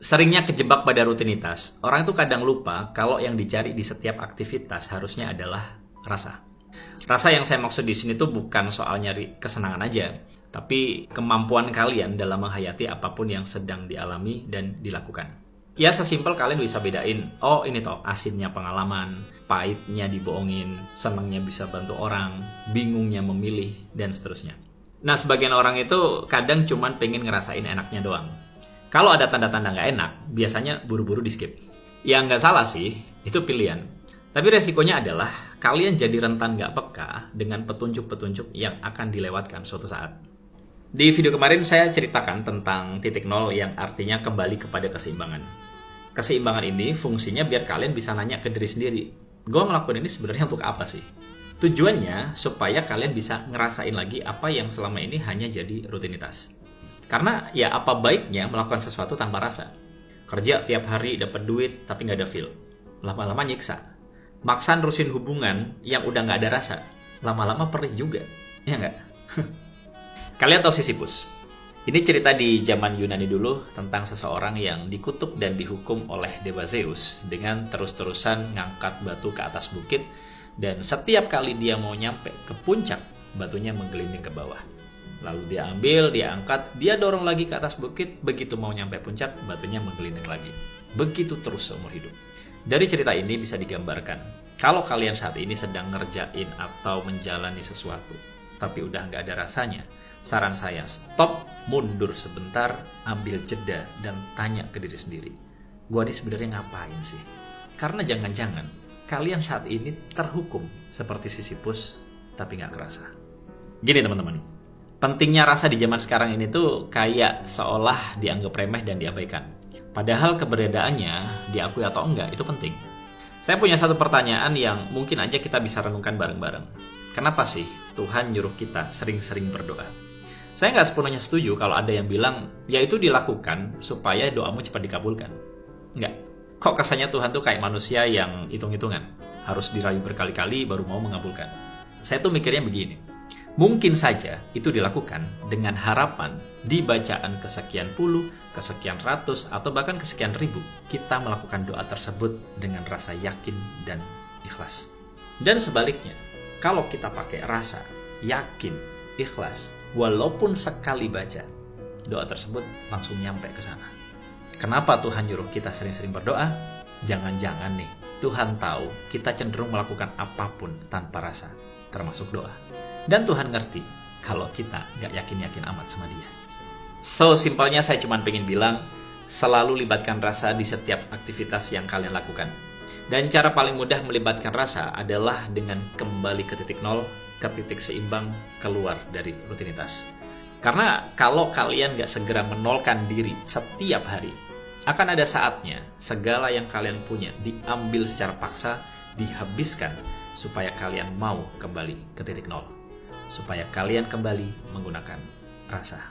Seringnya kejebak pada rutinitas, orang itu kadang lupa kalau yang dicari di setiap aktivitas harusnya adalah rasa. Rasa yang saya maksud di sini tuh bukan soal nyari kesenangan aja, tapi kemampuan kalian dalam menghayati apapun yang sedang dialami dan dilakukan. Ya sesimpel kalian bisa bedain, oh ini toh asinnya pengalaman, pahitnya dibohongin, senangnya bisa bantu orang, bingungnya memilih, dan seterusnya. Nah sebagian orang itu kadang cuman pengen ngerasain enaknya doang. Kalau ada tanda-tanda nggak enak, biasanya buru-buru di skip. Ya nggak salah sih, itu pilihan. Tapi resikonya adalah kalian jadi rentan nggak peka dengan petunjuk-petunjuk yang akan dilewatkan suatu saat. Di video kemarin saya ceritakan tentang titik nol yang artinya kembali kepada keseimbangan. Keseimbangan ini fungsinya biar kalian bisa nanya ke diri sendiri, gue ngelakuin ini sebenarnya untuk apa sih? Tujuannya supaya kalian bisa ngerasain lagi apa yang selama ini hanya jadi rutinitas. Karena ya apa baiknya melakukan sesuatu tanpa rasa. Kerja tiap hari dapat duit tapi nggak ada feel. Lama-lama nyiksa. Maksa nerusin hubungan yang udah nggak ada rasa. Lama-lama perih juga. Ya nggak? Kalian tahu Sisyphus? Ini cerita di zaman Yunani dulu tentang seseorang yang dikutuk dan dihukum oleh dewa Zeus dengan terus-terusan ngangkat batu ke atas bukit, dan setiap kali dia mau nyampe ke puncak, batunya menggelinding ke bawah. Lalu dia ambil, dia angkat, dia dorong lagi ke atas bukit, begitu mau nyampe puncak, batunya menggelinding lagi. Begitu terus seumur hidup. Dari cerita ini bisa digambarkan, kalau kalian saat ini sedang ngerjain atau menjalani sesuatu, tapi udah nggak ada rasanya, saran saya stop, mundur sebentar, ambil jeda, dan tanya ke diri sendiri. Gua ini sebenarnya ngapain sih? Karena jangan-jangan kalian saat ini terhukum seperti Sisyphus, tapi nggak kerasa. Gini teman-teman. Pentingnya rasa di zaman sekarang ini tuh kayak seolah dianggap remeh dan diabaikan. Padahal keberadaannya, diakui atau enggak, itu penting. Saya punya satu pertanyaan yang mungkin aja kita bisa renungkan bareng-bareng. Kenapa sih Tuhan nyuruh kita sering-sering berdoa? Saya nggak sepenuhnya setuju kalau ada yang bilang, ya itu dilakukan supaya doamu cepat dikabulkan. Enggak. Kok kesannya Tuhan tuh kayak manusia yang hitung-hitungan. Harus dirayu berkali-kali baru mau mengabulkan. Saya tuh mikirnya begini. Mungkin saja itu dilakukan dengan harapan di bacaan kesekian puluh, kesekian ratus, atau bahkan kesekian ribu, kita melakukan doa tersebut dengan rasa yakin dan ikhlas. Dan sebaliknya, kalau kita pakai rasa, yakin, ikhlas, walaupun sekali baca, doa tersebut langsung nyampe ke sana. Kenapa Tuhan nyuruh kita sering-sering berdoa? Jangan-jangan nih, Tuhan tahu kita cenderung melakukan apapun tanpa rasa, termasuk doa. Dan Tuhan ngerti kalau kita gak yakin-yakin amat sama dia. So, simpelnya saya cuma pengen bilang, selalu libatkan rasa di setiap aktivitas yang kalian lakukan. Dan cara paling mudah melibatkan rasa adalah dengan kembali ke titik nol, ke titik seimbang, keluar dari rutinitas. Karena kalau kalian gak segera menolkan diri setiap hari, akan ada saatnya segala yang kalian punya diambil secara paksa, dihabiskan, supaya kalian mau kembali ke titik nol. Supaya kalian kembali menggunakan rasa.